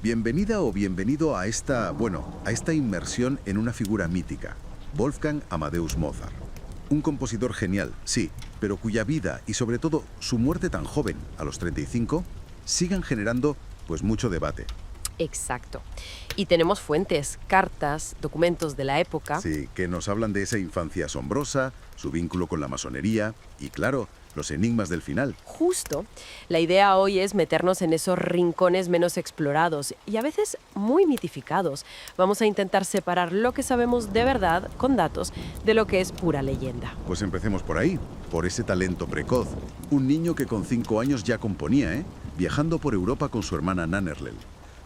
Bienvenida o bienvenido a esta inmersión en una figura mítica, Wolfgang Amadeus Mozart. Un compositor genial, sí, pero cuya vida y sobre todo su muerte tan joven, a los 35, sigan generando pues mucho debate. Exacto. Y tenemos fuentes, cartas, documentos de la época. Sí, que nos hablan de esa infancia asombrosa, su vínculo con la masonería y, claro, los enigmas del final. Justo. La idea hoy es meternos en esos rincones menos explorados y a veces muy mitificados. Vamos a intentar separar lo que sabemos de verdad, con datos, de lo que es pura leyenda. Pues empecemos por ahí, por ese talento precoz. Un niño que con 5 años ya componía, viajando por Europa con su hermana Nannerl.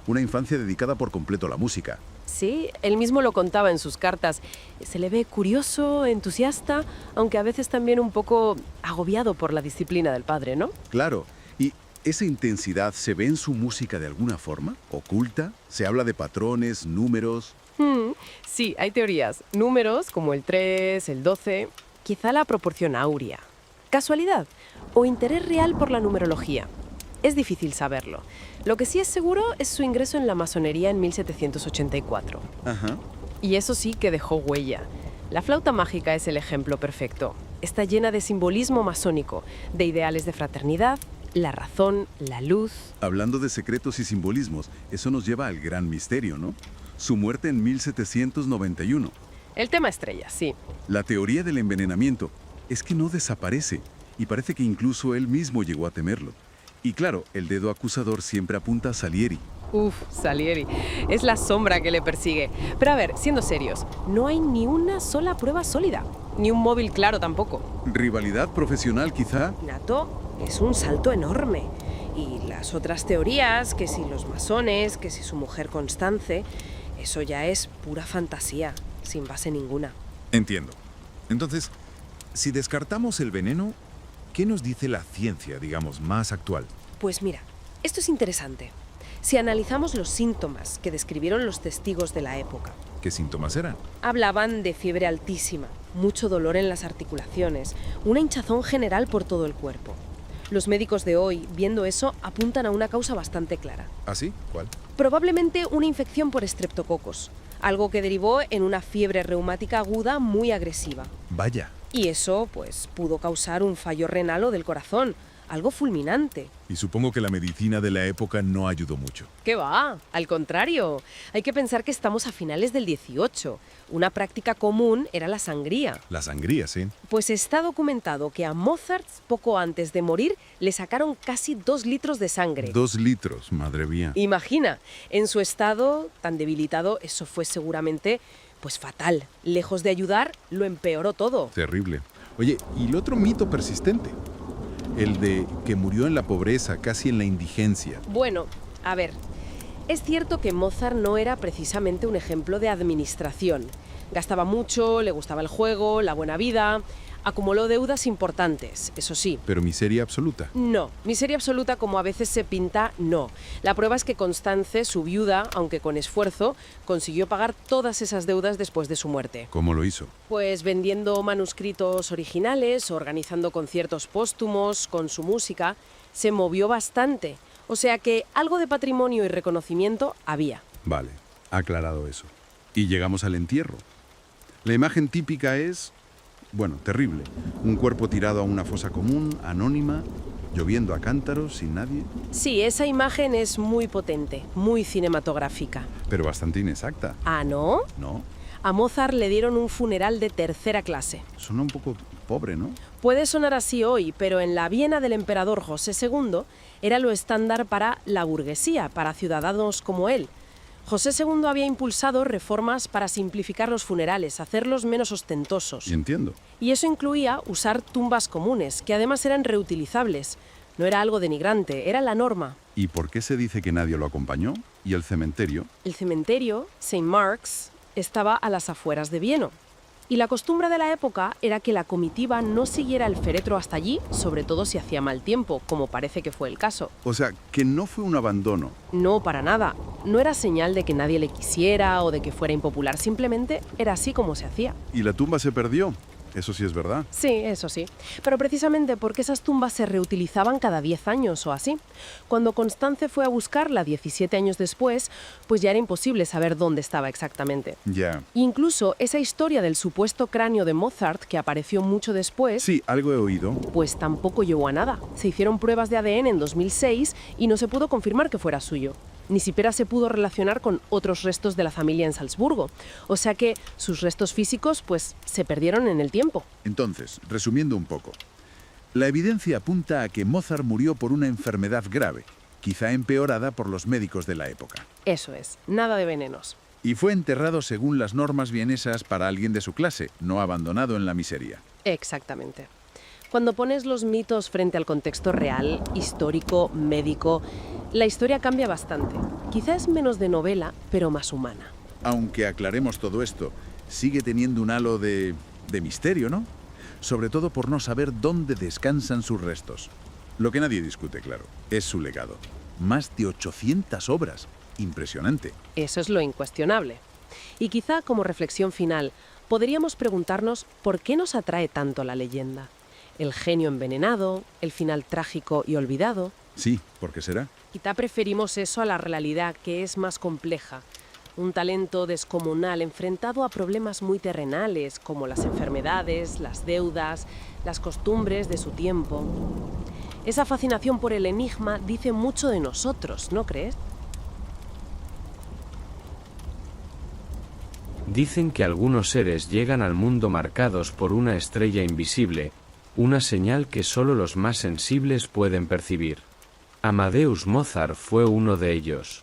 Una infancia dedicada por completo a la música. Sí, él mismo lo contaba en sus cartas. Se le ve curioso, entusiasta, aunque a veces también un poco agobiado por la disciplina del padre, ¿no? Claro. ¿Y esa intensidad se ve en su música de alguna forma? ¿Oculta? ¿Se habla de patrones, números? Sí, hay teorías. Números como el 3, el 12, quizá la proporción áurea. ¿Casualidad? ¿O interés real por la numerología? Es difícil saberlo. Lo que sí es seguro es su ingreso en la masonería en 1784. Ajá. Y eso sí que dejó huella. La flauta mágica es el ejemplo perfecto. Está llena de simbolismo masónico, de ideales de fraternidad, la razón, la luz. Hablando de secretos y simbolismos, eso nos lleva al gran misterio, ¿no? Su muerte en 1791. El tema estrella, sí. La teoría del envenenamiento es que no desaparece, y parece que incluso él mismo llegó a temerlo. Y claro, el dedo acusador siempre apunta a Salieri. Salieri. Es la sombra que le persigue. Pero a ver, siendo serios, no hay ni una sola prueba sólida. Ni un móvil claro tampoco. ¿Rivalidad profesional quizá? Nato, es un salto enorme. Y las otras teorías, que si los masones, que si su mujer Constance, eso ya es pura fantasía, sin base ninguna. Entiendo. Entonces, si descartamos el veneno, ¿qué nos dice la ciencia, digamos, más actual? Pues mira, esto es interesante. Si analizamos los síntomas que describieron los testigos de la época. ¿Qué síntomas eran? Hablaban de fiebre altísima, mucho dolor en las articulaciones, una hinchazón general por todo el cuerpo. Los médicos de hoy, viendo eso, apuntan a una causa bastante clara. ¿Ah, sí? ¿Cuál? Probablemente una infección por estreptococos, algo que derivó en una fiebre reumática aguda muy agresiva. Vaya. Y eso, pues, pudo causar un fallo renal o del corazón, algo fulminante. Y supongo que la medicina de la época no ayudó mucho. ¿Qué va? Al contrario. Hay que pensar que estamos a finales del 18. Una práctica común era la sangría. La sangría, sí. Pues está documentado que a Mozart, poco antes de morir, le sacaron casi 2 litros de sangre. 2 litros, madre mía. Imagina, en su estado tan debilitado, eso fue seguramente pues fatal. Lejos de ayudar, lo empeoró todo. Terrible. Oye, ¿y el otro mito persistente? El de que murió en la pobreza, casi en la indigencia. Bueno, a ver, es cierto que Mozart no era precisamente un ejemplo de administración. Gastaba mucho, le gustaba el juego, la buena vida. Acumuló deudas importantes, eso sí. ¿Pero miseria absoluta? No, miseria absoluta como a veces se pinta, no. La prueba es que Constance, su viuda, aunque con esfuerzo, consiguió pagar todas esas deudas después de su muerte. ¿Cómo lo hizo? Pues vendiendo manuscritos originales, organizando conciertos póstumos, con su música, se movió bastante. O sea que algo de patrimonio y reconocimiento había. Vale, aclarado eso. Y llegamos al entierro. La imagen típica es... terrible. Un cuerpo tirado a una fosa común, anónima, lloviendo a cántaros, sin nadie. Sí, esa imagen es muy potente, muy cinematográfica. Pero bastante inexacta. ¿Ah, no? ¿No? A Mozart le dieron un funeral de tercera clase. Suena un poco pobre, ¿no? Puede sonar así hoy, pero en la Viena del emperador José II era lo estándar para la burguesía, para ciudadanos como él. José II había impulsado reformas para simplificar los funerales, hacerlos menos ostentosos. Y entiendo. Y eso incluía usar tumbas comunes, que además eran reutilizables. No era algo denigrante, era la norma. ¿Y por qué se dice que nadie lo acompañó? ¿Y el cementerio? El cementerio, St. Mark's, estaba a las afueras de Viena. Y la costumbre de la época era que la comitiva no siguiera el féretro hasta allí, sobre todo si hacía mal tiempo, como parece que fue el caso. O sea, que no fue un abandono. No, para nada. No era señal de que nadie le quisiera o de que fuera impopular, simplemente era así como se hacía. ¿Y la tumba se perdió? eso sí es verdad. Sí, eso sí. Pero precisamente porque esas tumbas se reutilizaban cada 10 años o así. Cuando Constance fue a buscarla 17 años después, pues ya era imposible saber dónde estaba exactamente. Ya. Incluso esa historia del supuesto cráneo de Mozart, que apareció mucho después, Sí, algo he oído. pues tampoco llegó a nada. Se hicieron pruebas de ADN en 2006 y no se pudo confirmar que fuera suyo. Ni siquiera se pudo relacionar con otros restos de la familia en Salzburgo. O sea que sus restos físicos, pues, se perdieron en el tiempo. Entonces, resumiendo un poco, la evidencia apunta a que Mozart murió por una enfermedad grave, quizá empeorada por los médicos de la época. Eso es, nada de venenos. Y fue enterrado según las normas vienesas para alguien de su clase, no abandonado en la miseria. Exactamente. Cuando pones los mitos frente al contexto real, histórico, médico, la historia cambia bastante. Quizás menos de novela, pero más humana. Aunque aclaremos todo esto, sigue teniendo un halo de misterio, ¿no? Sobre todo por no saber dónde descansan sus restos. Lo que nadie discute, claro, es su legado. Más de 800 obras. Impresionante. Eso es lo incuestionable. Y quizá como reflexión final, podríamos preguntarnos por qué nos atrae tanto la leyenda. El genio envenenado, el final trágico y olvidado. Sí, ¿por qué será? Quizá preferimos eso a la realidad, que es más compleja. Un talento descomunal enfrentado a problemas muy terrenales, como las enfermedades, las deudas, las costumbres de su tiempo. Esa fascinación por el enigma dice mucho de nosotros, ¿no crees? Dicen que algunos seres llegan al mundo marcados por una estrella invisible, una señal que solo los más sensibles pueden percibir. Amadeus Mozart fue uno de ellos.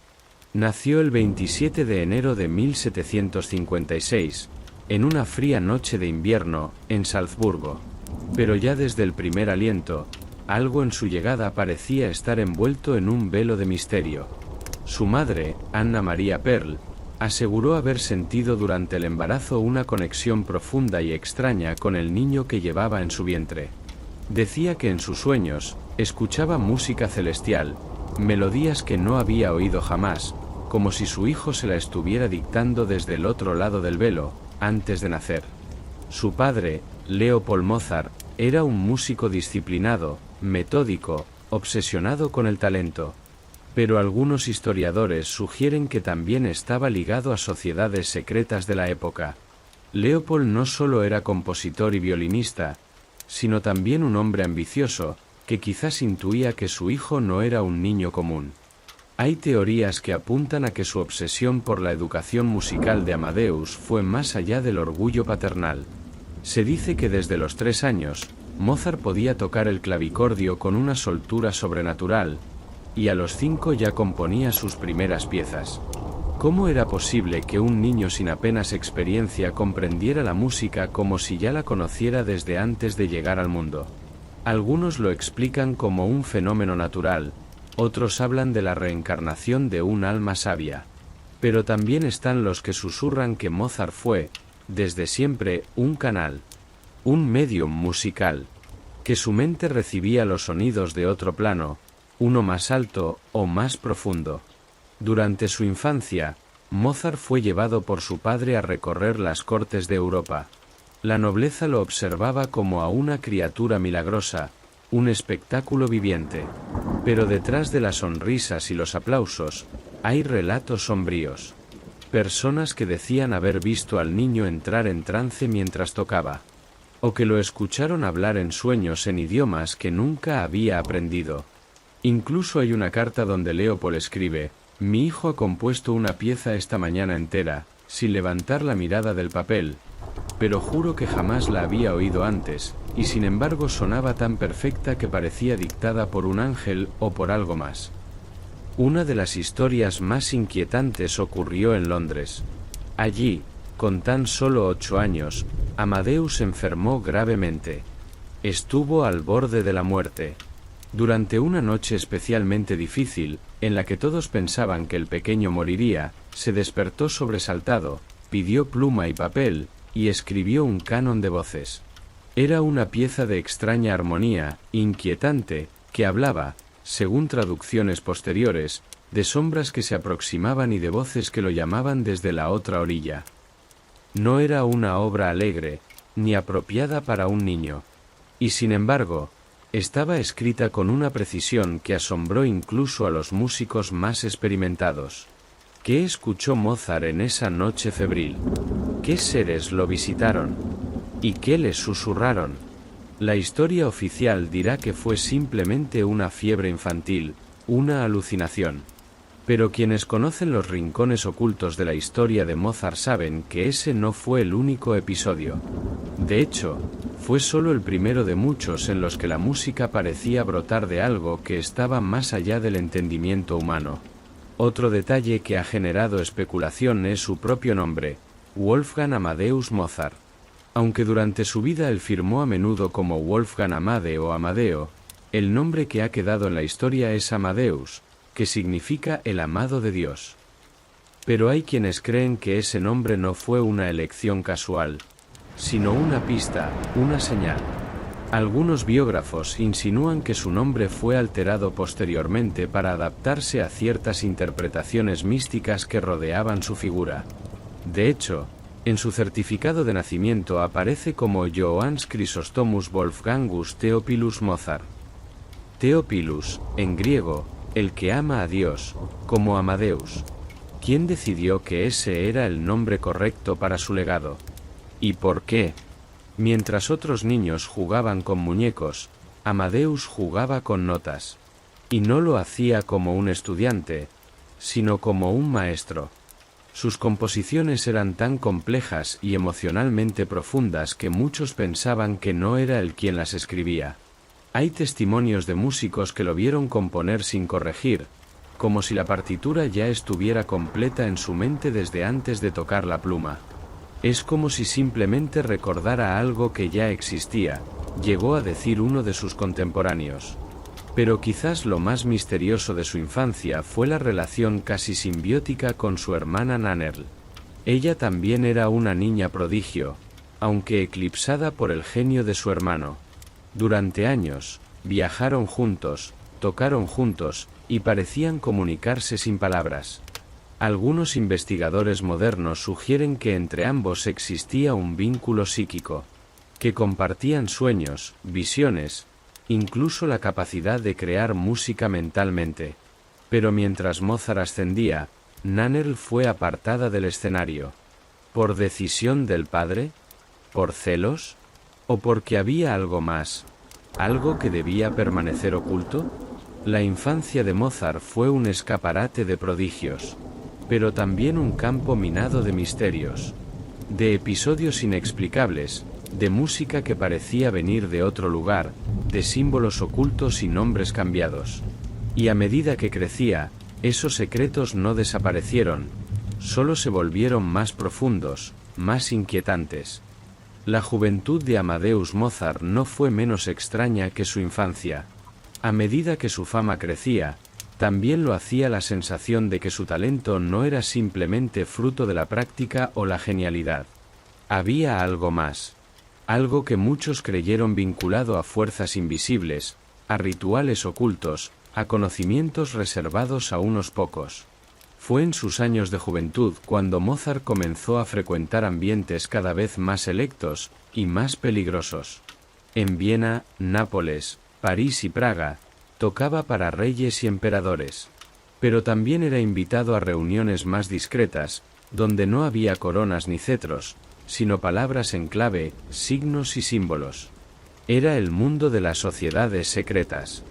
Nació el 27 de enero de 1756, en una fría noche de invierno, en Salzburgo. Pero ya desde el primer aliento, algo en su llegada parecía estar envuelto en un velo de misterio. Su madre, Anna Maria Perl, aseguró haber sentido durante el embarazo una conexión profunda y extraña con el niño que llevaba en su vientre. Decía que en sus sueños, escuchaba música celestial, melodías que no había oído jamás, como si su hijo se la estuviera dictando desde el otro lado del velo, antes de nacer. Su padre, Leopold Mozart, era un músico disciplinado, metódico, obsesionado con el talento. Pero algunos historiadores sugieren que también estaba ligado a sociedades secretas de la época. Leopold no solo era compositor y violinista, sino también un hombre ambicioso, que quizás intuía que su hijo no era un niño común. Hay teorías que apuntan a que su obsesión por la educación musical de Amadeus fue más allá del orgullo paternal. Se dice que desde los 3 años, Mozart podía tocar el clavicordio con una soltura sobrenatural, y a los 5 ya componía sus primeras piezas. ¿Cómo era posible que un niño sin apenas experiencia comprendiera la música como si ya la conociera desde antes de llegar al mundo? Algunos lo explican como un fenómeno natural, otros hablan de la reencarnación de un alma sabia. Pero también están los que susurran que Mozart fue, desde siempre, un canal, un medium musical, que su mente recibía los sonidos de otro plano, uno más alto o más profundo. Durante su infancia, Mozart fue llevado por su padre a recorrer las cortes de Europa. La nobleza lo observaba como a una criatura milagrosa, un espectáculo viviente. Pero detrás de las sonrisas y los aplausos, hay relatos sombríos. Personas que decían haber visto al niño entrar en trance mientras tocaba, o que lo escucharon hablar en sueños en idiomas que nunca había aprendido. Incluso hay una carta donde Leopold escribe: «Mi hijo ha compuesto una pieza esta mañana entera, sin levantar la mirada del papel, pero juro que jamás la había oído antes, y sin embargo sonaba tan perfecta que parecía dictada por un ángel o por algo más». Una de las historias más inquietantes ocurrió en Londres. Allí, con tan solo 8 años, Amadeus enfermó gravemente. Estuvo al borde de la muerte. Durante una noche especialmente difícil, en la que todos pensaban que el pequeño moriría, se despertó sobresaltado, pidió pluma y papel, y escribió un canon de voces. Era una pieza de extraña armonía, inquietante, que hablaba, según traducciones posteriores, de sombras que se aproximaban y de voces que lo llamaban desde la otra orilla. No era una obra alegre, ni apropiada para un niño. Y sin embargo, estaba escrita con una precisión que asombró incluso a los músicos más experimentados. ¿Qué escuchó Mozart en esa noche febril? ¿Qué seres lo visitaron? ¿Y qué le susurraron? La historia oficial dirá que fue simplemente una fiebre infantil, una alucinación. Pero quienes conocen los rincones ocultos de la historia de Mozart saben que ese no fue el único episodio. De hecho, fue solo el primero de muchos en los que la música parecía brotar de algo que estaba más allá del entendimiento humano. Otro detalle que ha generado especulación es su propio nombre, Wolfgang Amadeus Mozart. Aunque durante su vida él firmó a menudo como Wolfgang Amade o Amadeo, el nombre que ha quedado en la historia es Amadeus, que significa el amado de Dios. Pero hay quienes creen que ese nombre no fue una elección casual, sino una pista, una señal. Algunos biógrafos insinúan que su nombre fue alterado posteriormente para adaptarse a ciertas interpretaciones místicas que rodeaban su figura. De hecho, en su certificado de nacimiento aparece como Johannes Chrysostomus Wolfgangus Theophilus Mozart. Theophilus, en griego, el que ama a Dios, como Amadeus. ¿Quién decidió que ese era el nombre correcto para su legado? ¿Y por qué? Mientras otros niños jugaban con muñecos, Amadeus jugaba con notas. Y no lo hacía como un estudiante, sino como un maestro. Sus composiciones eran tan complejas y emocionalmente profundas que muchos pensaban que no era él quien las escribía. Hay testimonios de músicos que lo vieron componer sin corregir, como si la partitura ya estuviera completa en su mente desde antes de tocar la pluma. Es como si simplemente recordara algo que ya existía, llegó a decir uno de sus contemporáneos. Pero quizás lo más misterioso de su infancia fue la relación casi simbiótica con su hermana Nannerl. Ella también era una niña prodigio, aunque eclipsada por el genio de su hermano. Durante años, viajaron juntos, tocaron juntos, y parecían comunicarse sin palabras. Algunos investigadores modernos sugieren que entre ambos existía un vínculo psíquico, que compartían sueños, visiones, incluso la capacidad de crear música mentalmente. Pero mientras Mozart ascendía, Nannerl fue apartada del escenario. ¿Por decisión del padre? ¿Por celos? ¿O porque había algo más? ¿Algo que debía permanecer oculto? La infancia de Mozart fue un escaparate de prodigios, pero también un campo minado de misterios, de episodios inexplicables, de música que parecía venir de otro lugar, de símbolos ocultos y nombres cambiados. Y a medida que crecía, esos secretos no desaparecieron, solo se volvieron más profundos, más inquietantes. La juventud de Amadeus Mozart no fue menos extraña que su infancia. A medida que su fama crecía, también lo hacía la sensación de que su talento no era simplemente fruto de la práctica o la genialidad. Había algo más. Algo que muchos creyeron vinculado a fuerzas invisibles, a rituales ocultos, a conocimientos reservados a unos pocos. Fue en sus años de juventud cuando Mozart comenzó a frecuentar ambientes cada vez más selectos y más peligrosos. En Viena, Nápoles, París y Praga, tocaba para reyes y emperadores. Pero también era invitado a reuniones más discretas, donde no había coronas ni cetros, sino palabras en clave, signos y símbolos. Era el mundo de las sociedades secretas.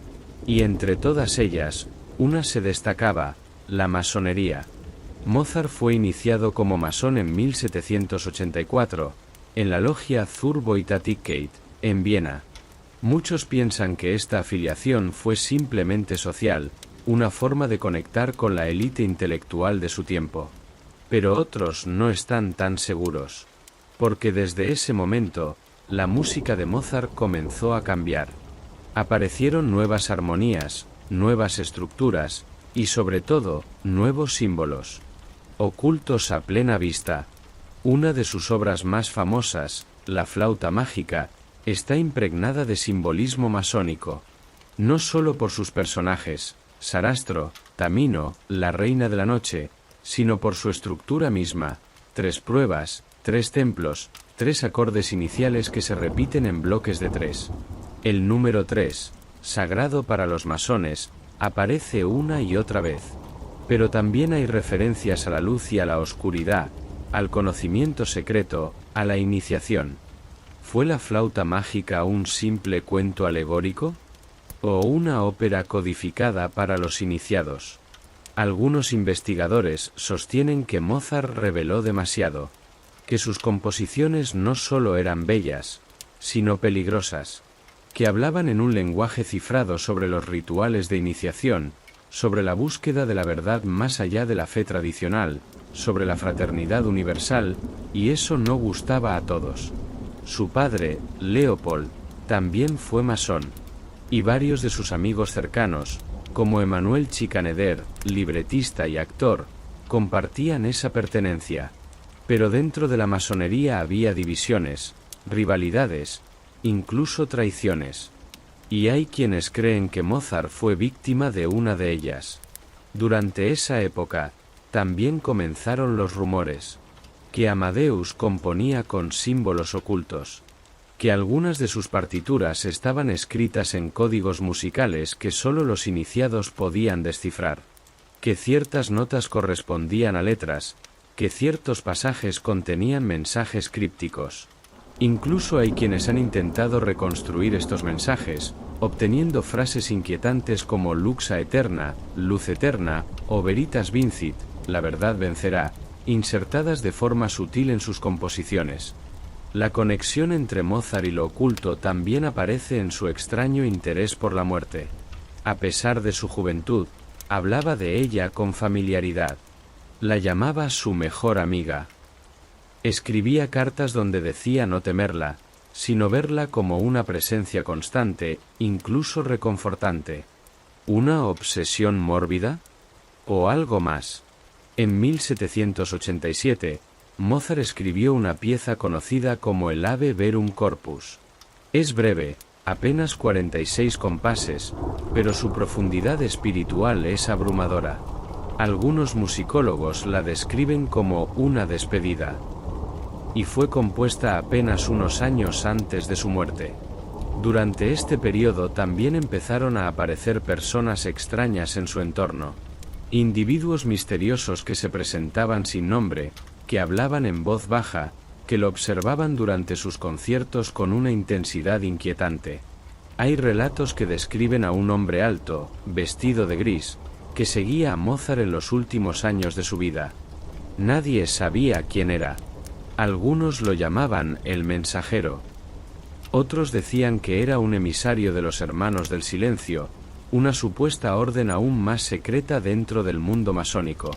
Y entre todas ellas, una se destacaba, la masonería. Mozart fue iniciado como masón en 1784, en la logia zur Boitatigkeit, en Viena. Muchos piensan que esta afiliación fue simplemente social, una forma de conectar con la élite intelectual de su tiempo. Pero otros no están tan seguros. Porque desde ese momento, la música de Mozart comenzó a cambiar. Aparecieron nuevas armonías, nuevas estructuras, y sobre todo, nuevos símbolos. Ocultos a plena vista. Una de sus obras más famosas, La flauta mágica, está impregnada de simbolismo masónico. No solo por sus personajes, Sarastro, Tamino, la reina de la noche, sino por su estructura misma, 3 pruebas, 3 templos, 3 acordes iniciales que se repiten en bloques de 3. El número 3, sagrado para los masones, aparece una y otra vez. Pero también hay referencias a la luz y a la oscuridad, al conocimiento secreto, a la iniciación. ¿Fue la flauta mágica un simple cuento alegórico? ¿O una ópera codificada para los iniciados? Algunos investigadores sostienen que Mozart reveló demasiado, que sus composiciones no solo eran bellas, sino peligrosas, que hablaban en un lenguaje cifrado sobre los rituales de iniciación, sobre la búsqueda de la verdad más allá de la fe tradicional, sobre la fraternidad universal, y eso no gustaba a todos. Su padre, Leopold, también fue masón, y varios de sus amigos cercanos, como Emmanuel Schikaneder, libretista y actor, compartían esa pertenencia. Pero dentro de la masonería había divisiones, rivalidades, incluso traiciones. Y hay quienes creen que Mozart fue víctima de una de ellas. Durante esa época, también comenzaron los rumores, que Amadeus componía con símbolos ocultos, que algunas de sus partituras estaban escritas en códigos musicales que solo los iniciados podían descifrar, que ciertas notas correspondían a letras, que ciertos pasajes contenían mensajes crípticos. Incluso hay quienes han intentado reconstruir estos mensajes, obteniendo frases inquietantes como Lux Aeterna, Luz Eterna, o Veritas Vincit, la verdad vencerá, insertadas de forma sutil en sus composiciones. La conexión entre Mozart y lo oculto también aparece en su extraño interés por la muerte. A pesar de su juventud, hablaba de ella con familiaridad. La llamaba su mejor amiga. Escribía cartas donde decía no temerla, sino verla como una presencia constante, incluso reconfortante. ¿Una obsesión mórbida? ¿O algo más? En 1787, Mozart escribió una pieza conocida como el Ave Verum Corpus. Es breve, apenas 46 compases, pero su profundidad espiritual es abrumadora. Algunos musicólogos la describen como una despedida. Y fue compuesta apenas unos años antes de su muerte. Durante este periodo también empezaron a aparecer personas extrañas en su entorno. Individuos misteriosos que se presentaban sin nombre, que hablaban en voz baja, que lo observaban durante sus conciertos con una intensidad inquietante. Hay relatos que describen a un hombre alto, vestido de gris, que seguía a Mozart en los últimos años de su vida. Nadie sabía quién era. Algunos lo llamaban el mensajero. Otros decían que era un emisario de los Hermanos del Silencio, una supuesta orden aún más secreta dentro del mundo masónico.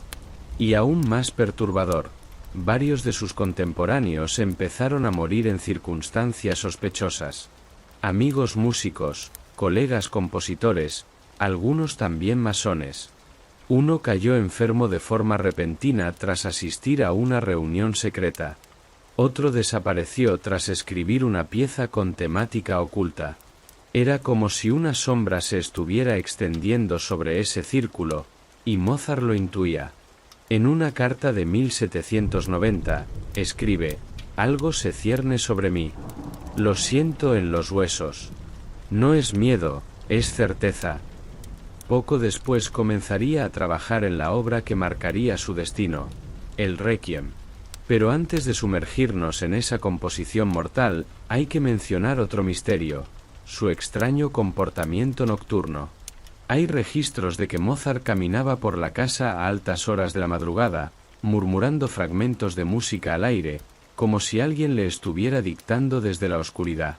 Y aún más perturbador, varios de sus contemporáneos empezaron a morir en circunstancias sospechosas. Amigos músicos, colegas compositores, algunos también masones. Uno cayó enfermo de forma repentina tras asistir a una reunión secreta. Otro desapareció tras escribir una pieza con temática oculta. Era como si una sombra se estuviera extendiendo sobre ese círculo, y Mozart lo intuía. En una carta de 1790, escribe: «Algo se cierne sobre mí. Lo siento en los huesos. No es miedo, es certeza». Poco después comenzaría a trabajar en la obra que marcaría su destino, el Requiem. Pero antes de sumergirnos en esa composición mortal, hay que mencionar otro misterio, su extraño comportamiento nocturno. Hay registros de que Mozart caminaba por la casa a altas horas de la madrugada, murmurando fragmentos de música al aire, como si alguien le estuviera dictando desde la oscuridad.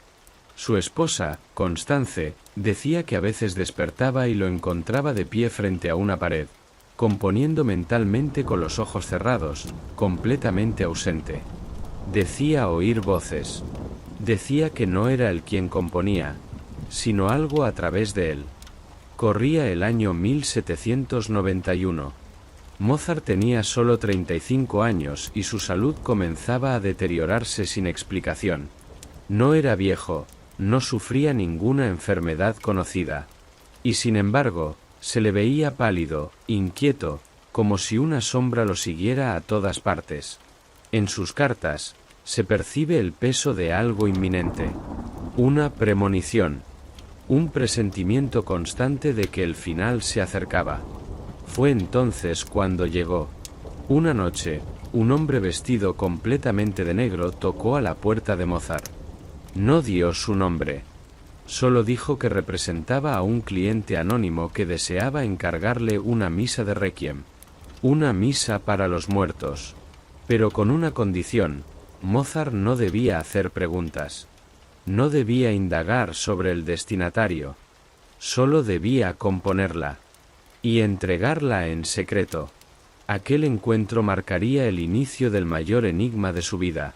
Su esposa, Constance, decía que a veces despertaba y lo encontraba de pie frente a una pared, componiendo mentalmente con los ojos cerrados, completamente ausente. Decía oír voces. Decía que no era él quien componía, sino algo a través de él. Corría el año 1791. Mozart tenía solo 35 años y su salud comenzaba a deteriorarse sin explicación. No era viejo, no sufría ninguna enfermedad conocida. Y sin embargo, se le veía pálido, inquieto, como si una sombra lo siguiera a todas partes. En sus cartas, Se percibe el peso de algo inminente. Una premonición. Un presentimiento constante de que el final se acercaba. Fue entonces cuando llegó. Una noche, un hombre vestido completamente de negro tocó a la puerta de Mozart. No dio su nombre. Solo dijo que representaba a un cliente anónimo que deseaba encargarle una misa de requiem. Una misa para los muertos. Pero con una condición: Mozart no debía hacer preguntas. No debía indagar sobre el destinatario. Solo debía componerla. Y entregarla en secreto. Aquel encuentro marcaría el inicio del mayor enigma de su vida.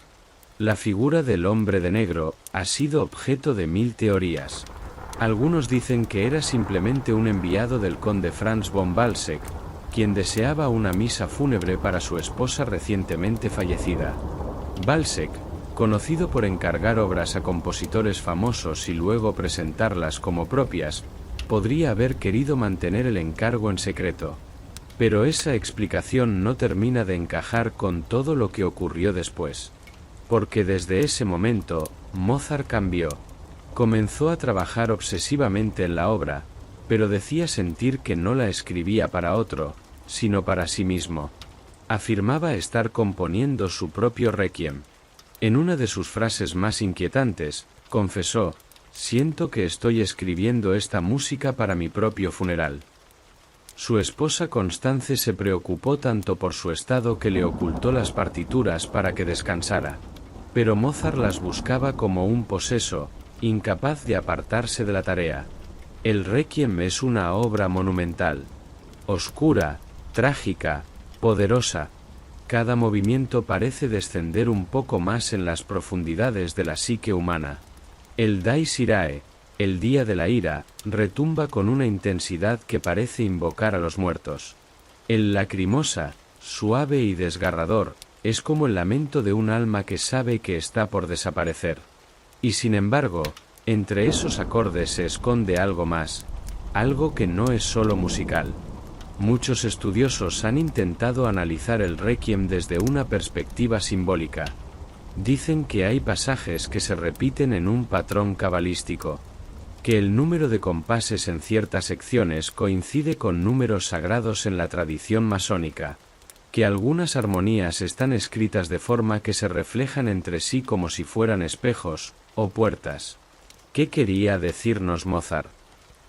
La figura del hombre de negro ha sido objeto de 1000 teorías. Algunos dicen que era simplemente un enviado del conde Franz von Balzac, quien deseaba una misa fúnebre para su esposa recientemente fallecida. Balzac, conocido por encargar obras a compositores famosos y luego presentarlas como propias, podría haber querido mantener el encargo en secreto. Pero esa explicación no termina de encajar con todo lo que ocurrió después. Porque desde ese momento, Mozart cambió. Comenzó a trabajar obsesivamente en la obra, pero decía sentir que no la escribía para otro, sino para sí mismo. Afirmaba estar componiendo su propio requiem. En una de sus frases más inquietantes, confesó: «Siento que estoy escribiendo esta música para mi propio funeral». Su esposa Constance se preocupó tanto por su estado que le ocultó las partituras para que descansara. Pero Mozart las buscaba como un poseso, incapaz de apartarse de la tarea. El Requiem es una obra monumental. Oscura, trágica, poderosa. Cada movimiento parece descender un poco más en las profundidades de la psique humana. El Dies Irae, el día de la ira, retumba con una intensidad que parece invocar a los muertos. El Lacrimosa, suave y desgarrador, es como el lamento de un alma que sabe que está por desaparecer. Y sin embargo, entre esos acordes se esconde algo más, algo que no es solo musical. Muchos estudiosos han intentado analizar el Requiem desde una perspectiva simbólica. Dicen que hay pasajes que se repiten en un patrón cabalístico, que el número de compases en ciertas secciones coincide con números sagrados en la tradición masónica, que algunas armonías están escritas de forma que se reflejan entre sí como si fueran espejos o puertas. ¿Qué quería decirnos Mozart?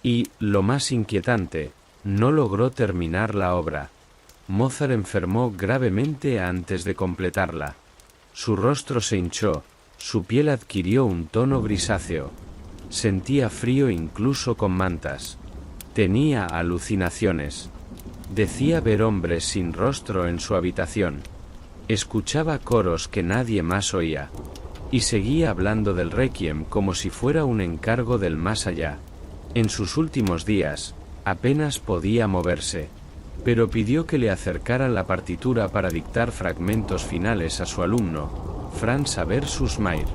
Y, lo más inquietante, no logró terminar la obra. Mozart enfermó gravemente antes de completarla. Su rostro se hinchó, su piel adquirió un tono grisáceo. Sentía frío incluso con mantas. Tenía alucinaciones. Decía ver hombres sin rostro en su habitación. Escuchaba coros que nadie más oía. Y seguía hablando del Requiem como si fuera un encargo del más allá. En sus últimos días, apenas podía moverse. Pero pidió que le acercaran la partitura para dictar fragmentos finales a su alumno, Franz Versus Mayr.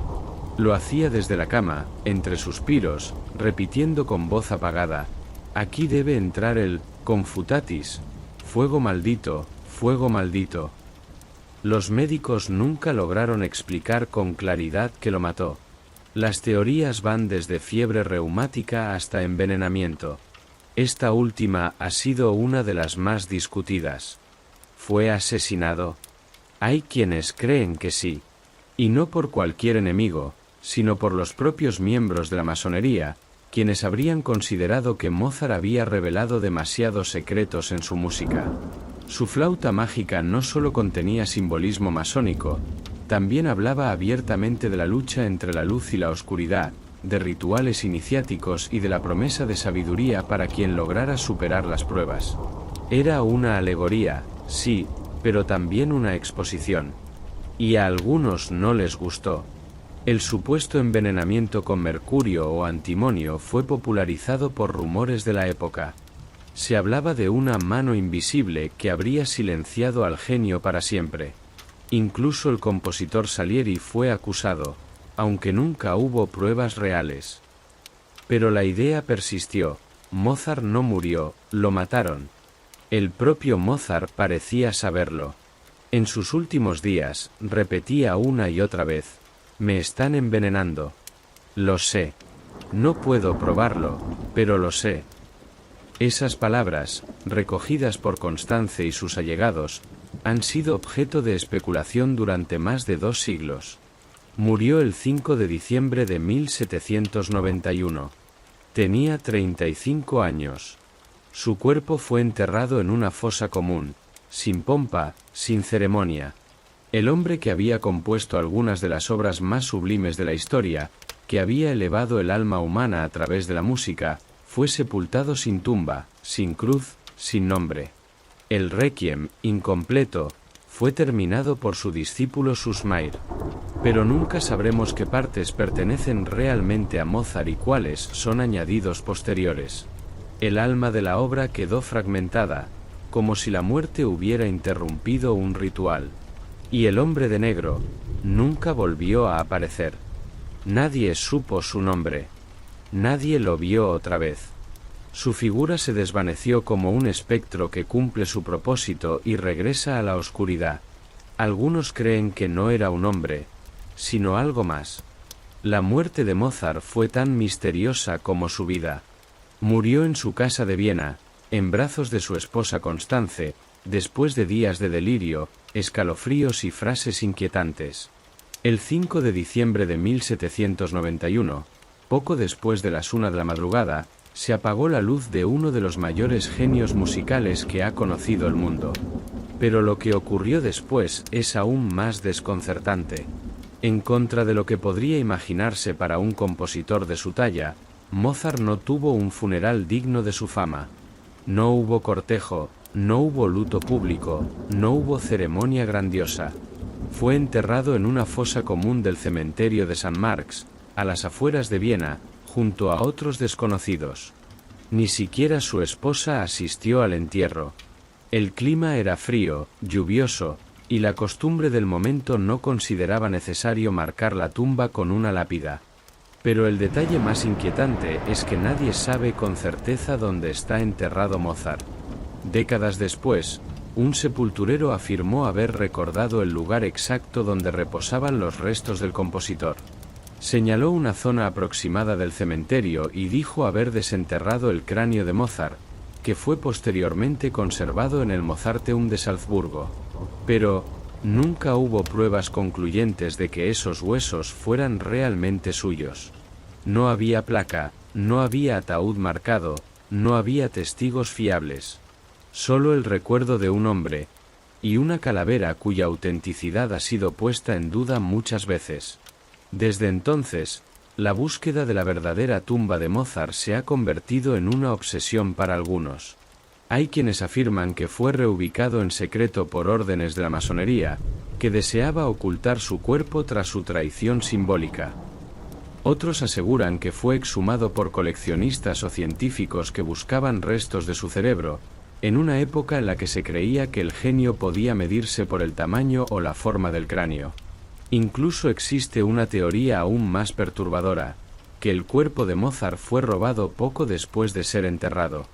Lo hacía desde la cama, entre suspiros, repitiendo con voz apagada: «Aquí debe entrar el confutatis, fuego maldito, fuego maldito». Los médicos nunca lograron explicar con claridad qué lo mató. Las teorías van desde fiebre reumática hasta envenenamiento. Esta última ha sido una de las más discutidas. ¿Fue asesinado? Hay quienes creen que sí. Y no por cualquier enemigo, sino por los propios miembros de la masonería, quienes habrían considerado que Mozart había revelado demasiados secretos en su música. Su flauta mágica no solo contenía simbolismo masónico, también hablaba abiertamente de la lucha entre la luz y la oscuridad, de rituales iniciáticos y de la promesa de sabiduría para quien lograra superar las pruebas. Era una alegoría, sí, pero también una exposición. Y a algunos no les gustó. El supuesto envenenamiento con mercurio o antimonio fue popularizado por rumores de la época. Se hablaba de una mano invisible que habría silenciado al genio para siempre. Incluso el compositor Salieri fue acusado, aunque nunca hubo pruebas reales. Pero la idea persistió. Mozart no murió, lo mataron. El propio Mozart parecía saberlo. En sus últimos días, repetía una y otra vez, «Me están envenenando. Lo sé. No puedo probarlo, pero lo sé». Esas palabras, recogidas por Constance y sus allegados, han sido objeto de especulación durante más de 2 siglos. Murió el 5 de diciembre de 1791. Tenía 35 años. Su cuerpo fue enterrado en una fosa común, sin pompa, sin ceremonia. El hombre que había compuesto algunas de las obras más sublimes de la historia, que había elevado el alma humana a través de la música, fue sepultado sin tumba, sin cruz, sin nombre. El Requiem, incompleto, fue terminado por su discípulo Susmair. Pero nunca sabremos qué partes pertenecen realmente a Mozart y cuáles son añadidos posteriores. El alma de la obra quedó fragmentada, como si la muerte hubiera interrumpido un ritual. Y el hombre de negro nunca volvió a aparecer. Nadie supo su nombre. Nadie lo vio otra vez. Su figura se desvaneció como un espectro que cumple su propósito y regresa a la oscuridad. Algunos creen que no era un hombre, sino algo más. La muerte de Mozart fue tan misteriosa como su vida. Murió en su casa de Viena, en brazos de su esposa Constance, después de días de delirio, escalofríos y frases inquietantes. El 5 de diciembre de 1791, poco después de las 1 de la madrugada, se apagó la luz de uno de los mayores genios musicales que ha conocido el mundo. Pero lo que ocurrió después es aún más desconcertante. En contra de lo que podría imaginarse para un compositor de su talla, Mozart no tuvo un funeral digno de su fama. No hubo cortejo, no hubo luto público, no hubo ceremonia grandiosa. Fue enterrado en una fosa común del cementerio de San Marx, a las afueras de Viena, junto a otros desconocidos. Ni siquiera su esposa asistió al entierro. El clima era frío, lluvioso, y la costumbre del momento no consideraba necesario marcar la tumba con una lápida. Pero el detalle más inquietante es que nadie sabe con certeza dónde está enterrado Mozart. Décadas después, un sepulturero afirmó haber recordado el lugar exacto donde reposaban los restos del compositor. Señaló una zona aproximada del cementerio y dijo haber desenterrado el cráneo de Mozart, que fue posteriormente conservado en el Mozarteum de Salzburgo. Pero nunca hubo pruebas concluyentes de que esos huesos fueran realmente suyos. No había placa, no había ataúd marcado, no había testigos fiables. Solo el recuerdo de un hombre, y una calavera cuya autenticidad ha sido puesta en duda muchas veces. Desde entonces, la búsqueda de la verdadera tumba de Mozart se ha convertido en una obsesión para algunos. Hay quienes afirman que fue reubicado en secreto por órdenes de la masonería, que deseaba ocultar su cuerpo tras su traición simbólica. Otros aseguran que fue exhumado por coleccionistas o científicos que buscaban restos de su cerebro, en una época en la que se creía que el genio podía medirse por el tamaño o la forma del cráneo. Incluso existe una teoría aún más perturbadora, que el cuerpo de Mozart fue robado poco después de ser enterrado,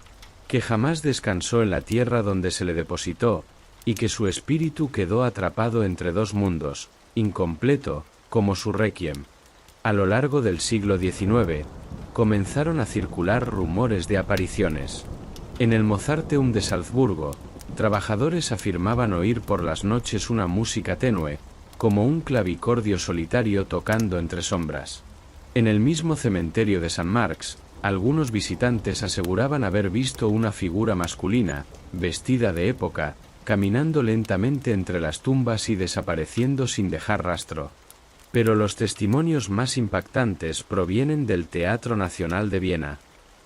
que jamás descansó en la tierra donde se le depositó, y que su espíritu quedó atrapado entre 2 mundos, incompleto, como su Requiem. A lo largo del siglo XIX, comenzaron a circular rumores de apariciones. En el Mozarteum de Salzburgo, trabajadores afirmaban oír por las noches una música tenue, como un clavicordio solitario tocando entre sombras. En el mismo cementerio de San Marx, algunos visitantes aseguraban haber visto una figura masculina, vestida de época, caminando lentamente entre las tumbas y desapareciendo sin dejar rastro. Pero los testimonios más impactantes provienen del Teatro Nacional de Viena.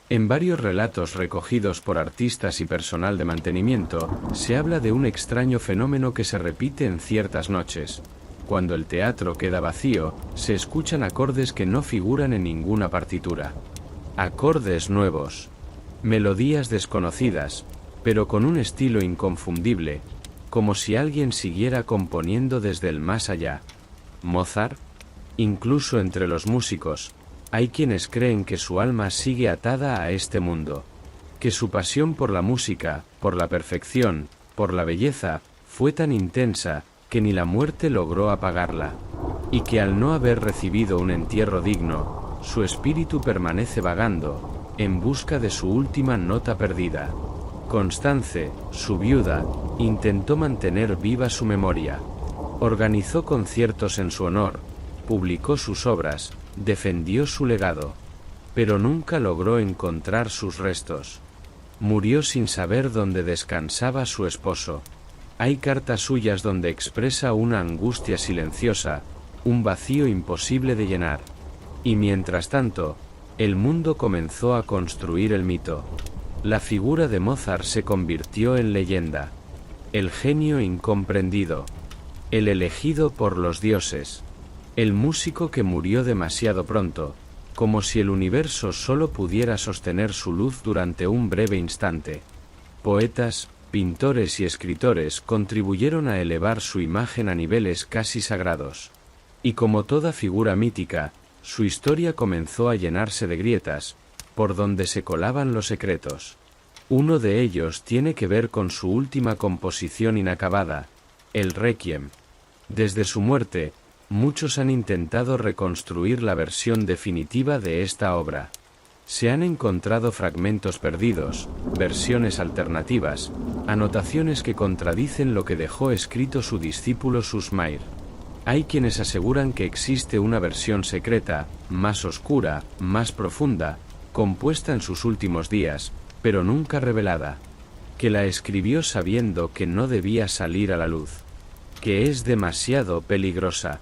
En varios relatos recogidos por artistas y personal de mantenimiento, se habla de un extraño fenómeno que se repite en ciertas noches. Cuando el teatro queda vacío, se escuchan acordes que no figuran en ninguna partitura. Acordes nuevos. Melodías desconocidas, pero con un estilo inconfundible, como si alguien siguiera componiendo desde el más allá. ¿Mozart? Incluso entre los músicos, hay quienes creen que su alma sigue atada a este mundo, que su pasión por la música, por la perfección, por la belleza, fue tan intensa que ni la muerte logró apagarla, y que al no haber recibido un entierro digno, su espíritu permanece vagando, en busca de su última nota perdida. Constance, su viuda, intentó mantener viva su memoria. Organizó conciertos en su honor, publicó sus obras, defendió su legado, pero nunca logró encontrar sus restos. Murió sin saber dónde descansaba su esposo. Hay cartas suyas donde expresa una angustia silenciosa, un vacío imposible de llenar. Y mientras tanto, el mundo comenzó a construir el mito. La figura de Mozart se convirtió en leyenda. El genio incomprendido. El elegido por los dioses. El músico que murió demasiado pronto, como si el universo solo pudiera sostener su luz durante un breve instante. Poetas, pintores y escritores contribuyeron a elevar su imagen a niveles casi sagrados. Y como toda figura mítica, su historia comenzó a llenarse de grietas, por donde se colaban los secretos. Uno de ellos tiene que ver con su última composición inacabada, el Requiem. Desde su muerte, muchos han intentado reconstruir la versión definitiva de esta obra. Se han encontrado fragmentos perdidos, versiones alternativas, anotaciones que contradicen lo que dejó escrito su discípulo Susmair. Hay quienes aseguran que existe una versión secreta, más oscura, más profunda, compuesta en sus últimos días, pero nunca revelada, que la escribió sabiendo que no debía salir a la luz, que es demasiado peligrosa,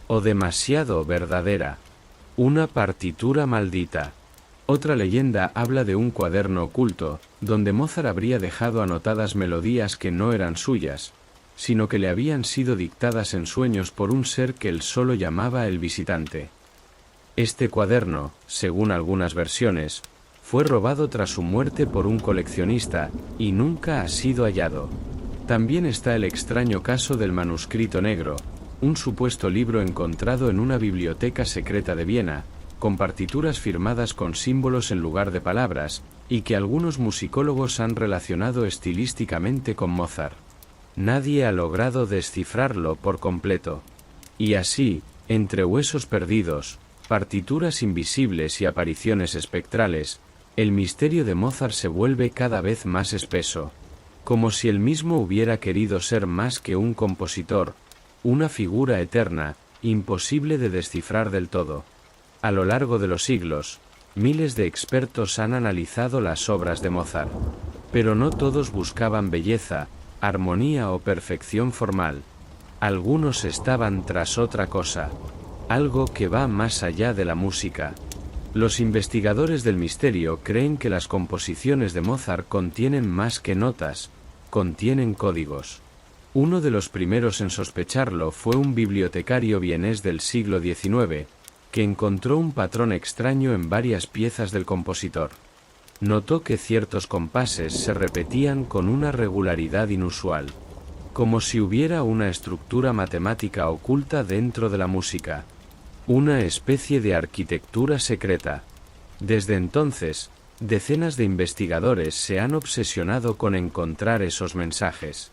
o demasiado verdadera, una partitura maldita. Otra leyenda habla de un cuaderno oculto, donde Mozart habría dejado anotadas melodías que no eran suyas, sino que le habían sido dictadas en sueños por un ser que él solo llamaba el visitante. Este cuaderno, según algunas versiones, fue robado tras su muerte por un coleccionista, y nunca ha sido hallado. También está el extraño caso del manuscrito negro, un supuesto libro encontrado en una biblioteca secreta de Viena, con partituras firmadas con símbolos en lugar de palabras, y que algunos musicólogos han relacionado estilísticamente con Mozart. Nadie ha logrado descifrarlo por completo. Y así, entre huesos perdidos, partituras invisibles y apariciones espectrales, el misterio de Mozart se vuelve cada vez más espeso, como si él mismo hubiera querido ser más que un compositor, una figura eterna, imposible de descifrar del todo. A lo largo de los siglos, miles de expertos han analizado las obras de Mozart, pero no todos buscaban belleza, armonía o perfección formal. Algunos estaban tras otra cosa, algo que va más allá de la música. Los investigadores del misterio creen que las composiciones de Mozart contienen más que notas, contienen códigos. Uno de los primeros en sospecharlo fue un bibliotecario vienés del siglo XIX, que encontró un patrón extraño en varias piezas del compositor. Notó que ciertos compases se repetían con una regularidad inusual, como si hubiera una estructura matemática oculta dentro de la música, una especie de arquitectura secreta. Desde entonces, decenas de investigadores se han obsesionado con encontrar esos mensajes.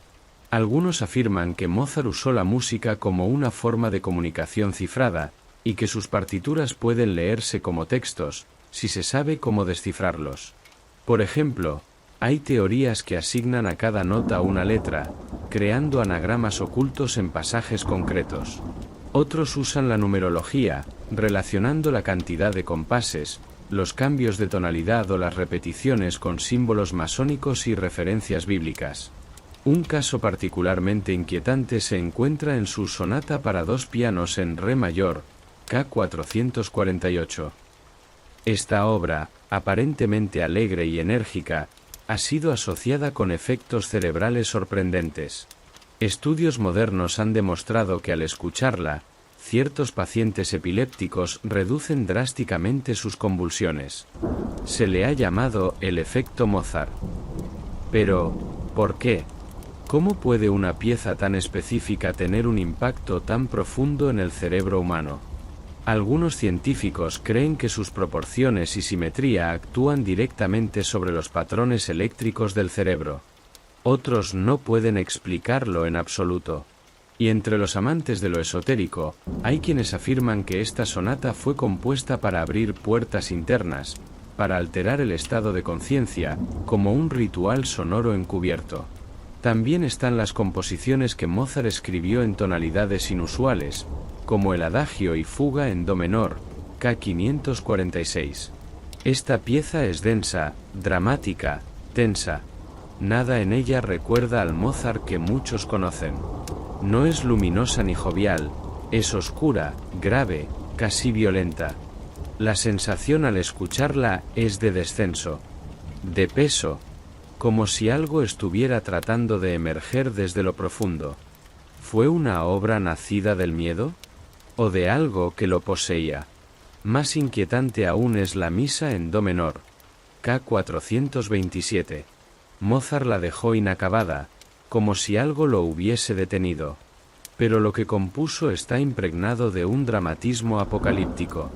Algunos afirman que Mozart usó la música como una forma de comunicación cifrada, y que sus partituras pueden leerse como textos, si se sabe cómo descifrarlos. Por ejemplo, hay teorías que asignan a cada nota una letra, creando anagramas ocultos en pasajes concretos. Otros usan la numerología, relacionando la cantidad de compases, los cambios de tonalidad o las repeticiones con símbolos masónicos y referencias bíblicas. Un caso particularmente inquietante se encuentra en su sonata para dos pianos en re mayor, K448. Esta obra, aparentemente alegre y enérgica, ha sido asociada con efectos cerebrales sorprendentes. Estudios modernos han demostrado que al escucharla, ciertos pacientes epilépticos reducen drásticamente sus convulsiones. Se le ha llamado el efecto Mozart. Pero, ¿por qué? ¿Cómo puede una pieza tan específica tener un impacto tan profundo en el cerebro humano? Algunos científicos creen que sus proporciones y simetría actúan directamente sobre los patrones eléctricos del cerebro. Otros no pueden explicarlo en absoluto. Y entre los amantes de lo esotérico, hay quienes afirman que esta sonata fue compuesta para abrir puertas internas, para alterar el estado de conciencia, como un ritual sonoro encubierto. También están las composiciones que Mozart escribió en tonalidades inusuales, como el adagio y fuga en do menor, K546. Esta pieza es densa, dramática, tensa. Nada en ella recuerda al Mozart que muchos conocen. No es luminosa ni jovial, es oscura, grave, casi violenta. La sensación al escucharla es de descenso, de peso, como si algo estuviera tratando de emerger desde lo profundo. ¿Fue una obra nacida del miedo? ¿O de algo que lo poseía? Más inquietante aún es la misa en do menor, K427. Mozart la dejó inacabada, como si algo lo hubiese detenido. Pero lo que compuso está impregnado de un dramatismo apocalíptico.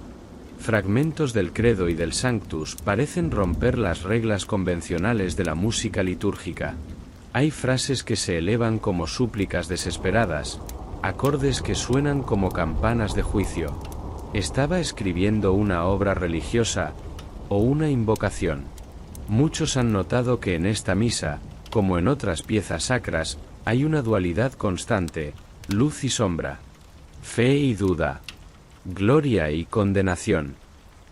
Fragmentos del Credo y del Sanctus parecen romper las reglas convencionales de la música litúrgica. Hay frases que se elevan como súplicas desesperadas, acordes que suenan como campanas de juicio. ¿Estaba escribiendo una obra religiosa o una invocación? Muchos han notado que en esta misa, como en otras piezas sacras, hay una dualidad constante, luz y sombra, fe y duda, gloria y condenación,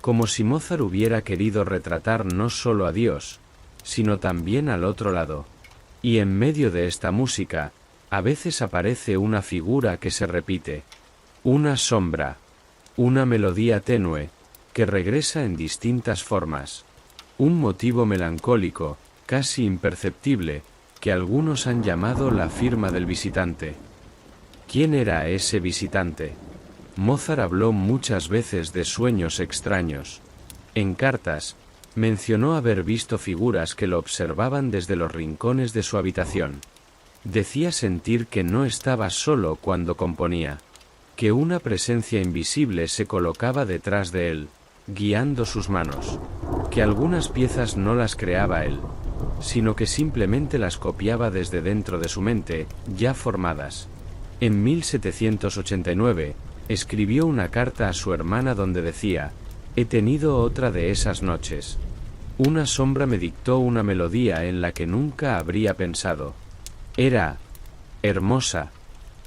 como si Mozart hubiera querido retratar no solo a Dios, sino también al otro lado. Y en medio de esta música, a veces aparece una figura que se repite, una sombra, una melodía tenue, que regresa en distintas formas, un motivo melancólico, casi imperceptible, que algunos han llamado la firma del visitante. ¿Quién era ese visitante? Mozart habló muchas veces de sueños extraños. En cartas, mencionó haber visto figuras que lo observaban desde los rincones de su habitación. Decía sentir que no estaba solo cuando componía, que una presencia invisible se colocaba detrás de él, guiando sus manos, que algunas piezas no las creaba él, sino que simplemente las copiaba desde dentro de su mente, ya formadas. En 1789, escribió una carta a su hermana donde decía, «He tenido otra de esas noches. Una sombra me dictó una melodía en la que nunca habría pensado. Era hermosa,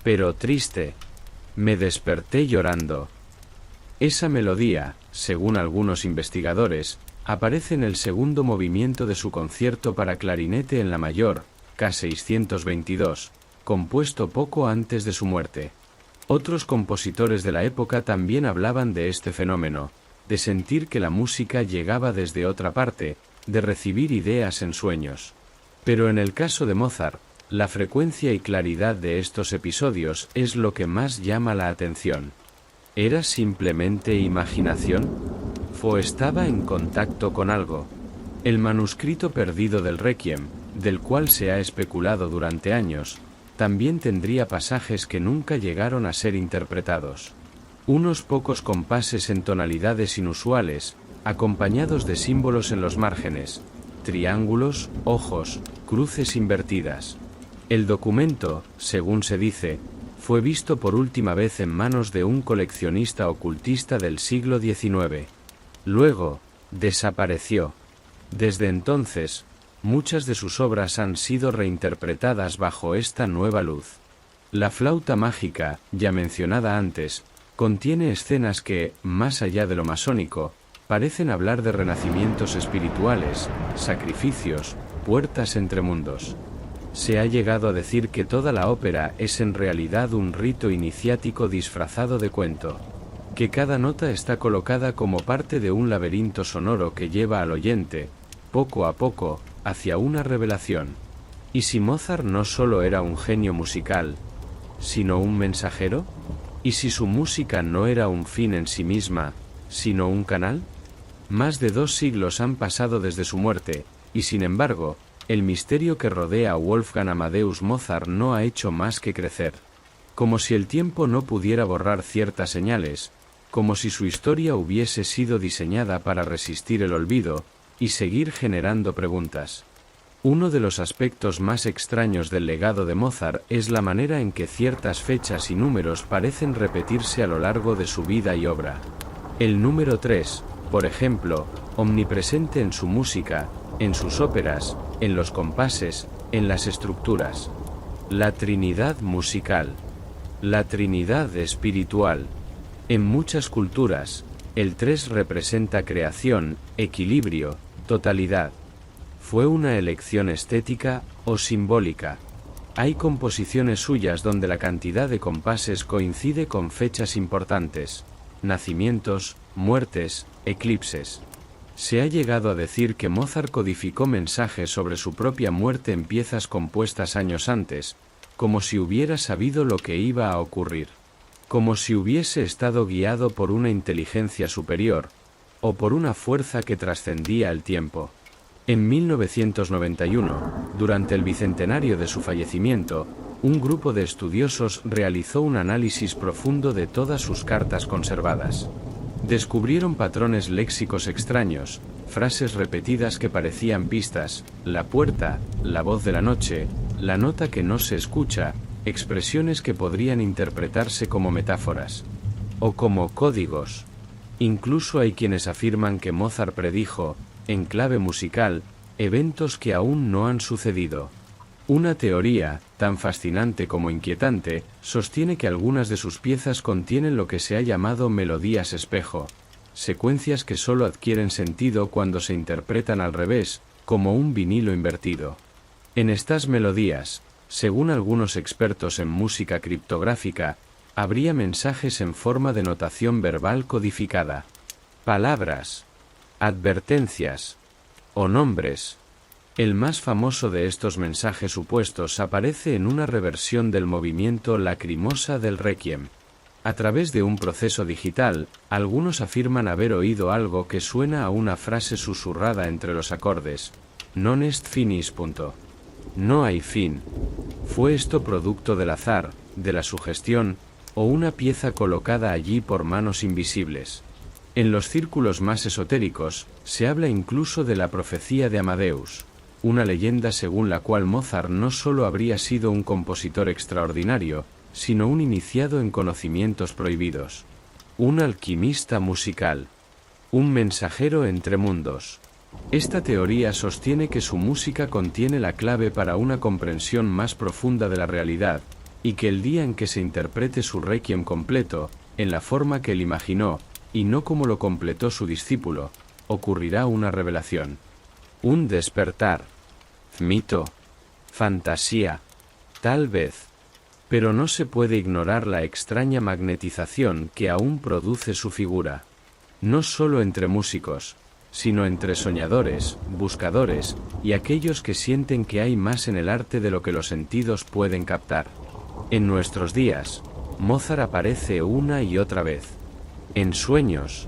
pero triste. Me desperté llorando». Esa melodía, según algunos investigadores, aparece en el segundo movimiento de su concierto para clarinete en la mayor, K622, compuesto poco antes de su muerte. Otros compositores de la época también hablaban de este fenómeno, de sentir que la música llegaba desde otra parte, de recibir ideas en sueños. Pero en el caso de Mozart, la frecuencia y claridad de estos episodios es lo que más llama la atención. ¿Era simplemente imaginación? ¿O estaba en contacto con algo? El manuscrito perdido del Requiem, del cual se ha especulado durante años, también tendría pasajes que nunca llegaron a ser interpretados. Unos pocos compases en tonalidades inusuales, acompañados de símbolos en los márgenes, triángulos, ojos, cruces invertidas. El documento, según se dice, fue visto por última vez en manos de un coleccionista ocultista del siglo XIX. Luego, desapareció. Desde entonces, muchas de sus obras han sido reinterpretadas bajo esta nueva luz. La flauta mágica, ya mencionada antes, contiene escenas que, más allá de lo masónico, parecen hablar de renacimientos espirituales, sacrificios, puertas entre mundos. Se ha llegado a decir que toda la ópera es en realidad un rito iniciático disfrazado de cuento, que cada nota está colocada como parte de un laberinto sonoro que lleva al oyente, poco a poco, hacia una revelación. ¿Y si Mozart no solo era un genio musical, sino un mensajero? ¿Y si su música no era un fin en sí misma, sino un canal? Más de 2 siglos han pasado desde su muerte, y sin embargo, el misterio que rodea a Wolfgang Amadeus Mozart no ha hecho más que crecer. Como si el tiempo no pudiera borrar ciertas señales, como si su historia hubiese sido diseñada para resistir el olvido y seguir generando preguntas. Uno de los aspectos más extraños del legado de Mozart es la manera en que ciertas fechas y números parecen repetirse a lo largo de su vida y obra. El número 3, por ejemplo, omnipresente en su música, en sus óperas, en los compases, en las estructuras. La Trinidad musical. La Trinidad espiritual. En muchas culturas, el 3 representa creación, equilibrio, totalidad. ¿Fue una elección estética o simbólica? Hay composiciones suyas donde la cantidad de compases coincide con fechas importantes, nacimientos, muertes, eclipses. Se ha llegado a decir que Mozart codificó mensajes sobre su propia muerte en piezas compuestas años antes, como si hubiera sabido lo que iba a ocurrir, como si hubiese estado guiado por una inteligencia superior, o por una fuerza que trascendía el tiempo. En 1991, durante el bicentenario de su fallecimiento, un grupo de estudiosos realizó un análisis profundo de todas sus cartas conservadas. Descubrieron patrones léxicos extraños, frases repetidas que parecían pistas, la puerta, la voz de la noche, la nota que no se escucha, expresiones que podrían interpretarse como metáforas o como códigos. Incluso hay quienes afirman que Mozart predijo, en clave musical, eventos que aún no han sucedido. Una teoría, tan fascinante como inquietante, sostiene que algunas de sus piezas contienen lo que se ha llamado melodías espejo, secuencias que solo adquieren sentido cuando se interpretan al revés, como un vinilo invertido. En estas melodías, según algunos expertos en música criptográfica, habría mensajes en forma de notación verbal codificada, palabras, advertencias o nombres. El más famoso de estos mensajes supuestos aparece en una reversión del movimiento Lacrimosa del Requiem. A través de un proceso digital, algunos afirman haber oído algo que suena a una frase susurrada entre los acordes, non est finis. No hay fin. ¿Fue esto producto del azar, de la sugestión, o una pieza colocada allí por manos invisibles? En los círculos más esotéricos, se habla incluso de la profecía de Amadeus, una leyenda según la cual Mozart no solo habría sido un compositor extraordinario, sino un iniciado en conocimientos prohibidos, un alquimista musical, un mensajero entre mundos. Esta teoría sostiene que su música contiene la clave para una comprensión más profunda de la realidad, y que el día en que se interprete su requiem completo, en la forma que él imaginó, y no como lo completó su discípulo, ocurrirá una revelación. Un despertar. Mito. Fantasía. Tal vez. Pero no se puede ignorar la extraña magnetización que aún produce su figura. No solo entre músicos, sino entre soñadores, buscadores, y aquellos que sienten que hay más en el arte de lo que los sentidos pueden captar. En nuestros días, Mozart aparece una y otra vez. En sueños,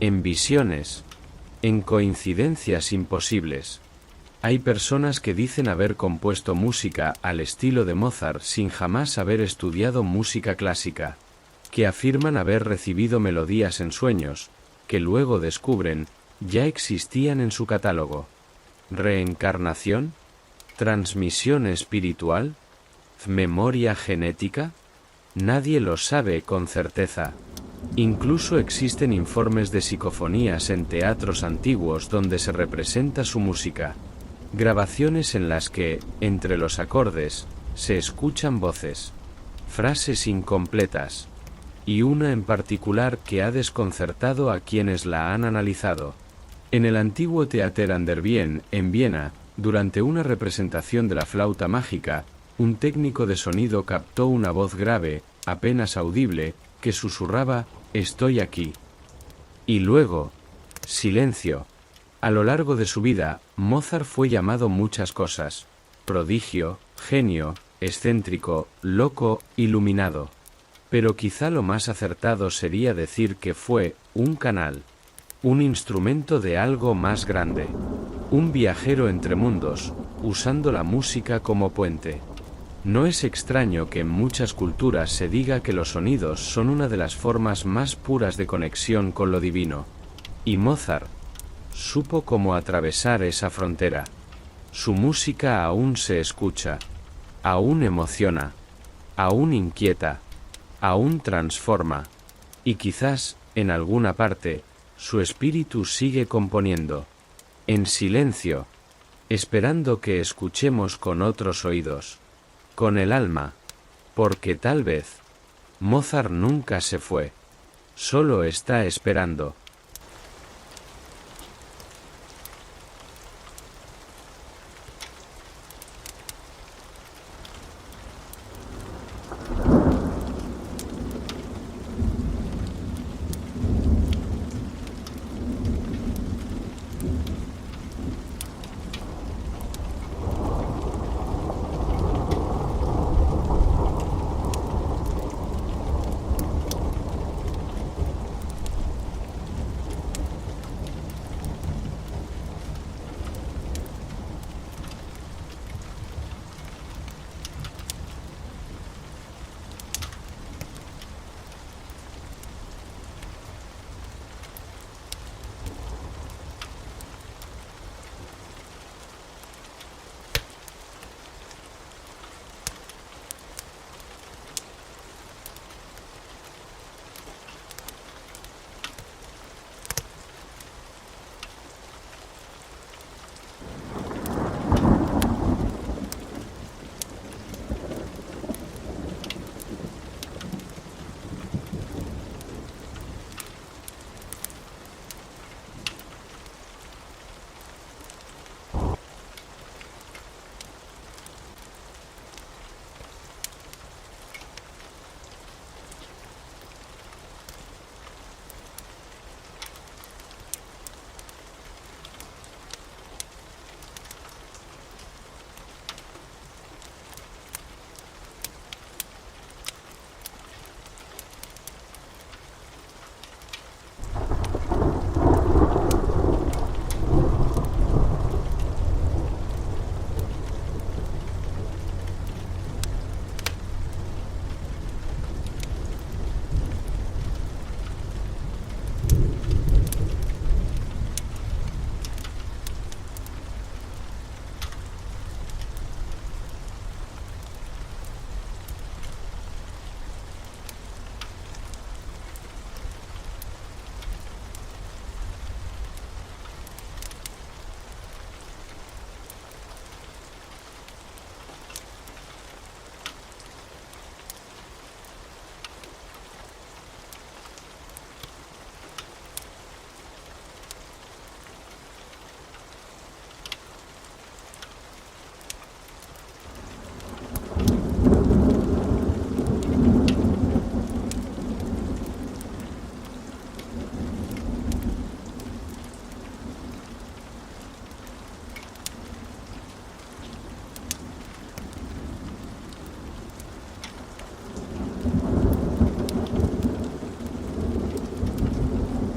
en visiones, en coincidencias imposibles. Hay personas que dicen haber compuesto música al estilo de Mozart sin jamás haber estudiado música clásica, que afirman haber recibido melodías en sueños, que luego descubren, ya existían en su catálogo. ¿Reencarnación? ¿Transmisión espiritual? ¿Memoria genética? Nadie lo sabe con certeza. Incluso existen informes de psicofonías en teatros antiguos donde se representa su música. Grabaciones en las que, entre los acordes, se escuchan voces, frases incompletas, y una en particular que ha desconcertado a quienes la han analizado. En el antiguo Theater an der Wien, en Viena, durante una representación de la flauta mágica, un técnico de sonido captó una voz grave, apenas audible, que susurraba, «Estoy aquí». Y luego, silencio. A lo largo de su vida, Mozart fue llamado muchas cosas: prodigio, genio, excéntrico, loco, iluminado. Pero quizá lo más acertado sería decir que fue un canal, un instrumento de algo más grande, un viajero entre mundos, usando la música como puente. No es extraño que en muchas culturas se diga que los sonidos son una de las formas más puras de conexión con lo divino. Y Mozart supo cómo atravesar esa frontera. Su música aún se escucha, aún emociona, aún inquieta, aún transforma, y quizás, en alguna parte, su espíritu sigue componiendo, en silencio, esperando que escuchemos con otros oídos, con el alma, porque tal vez Mozart nunca se fue, solo está esperando.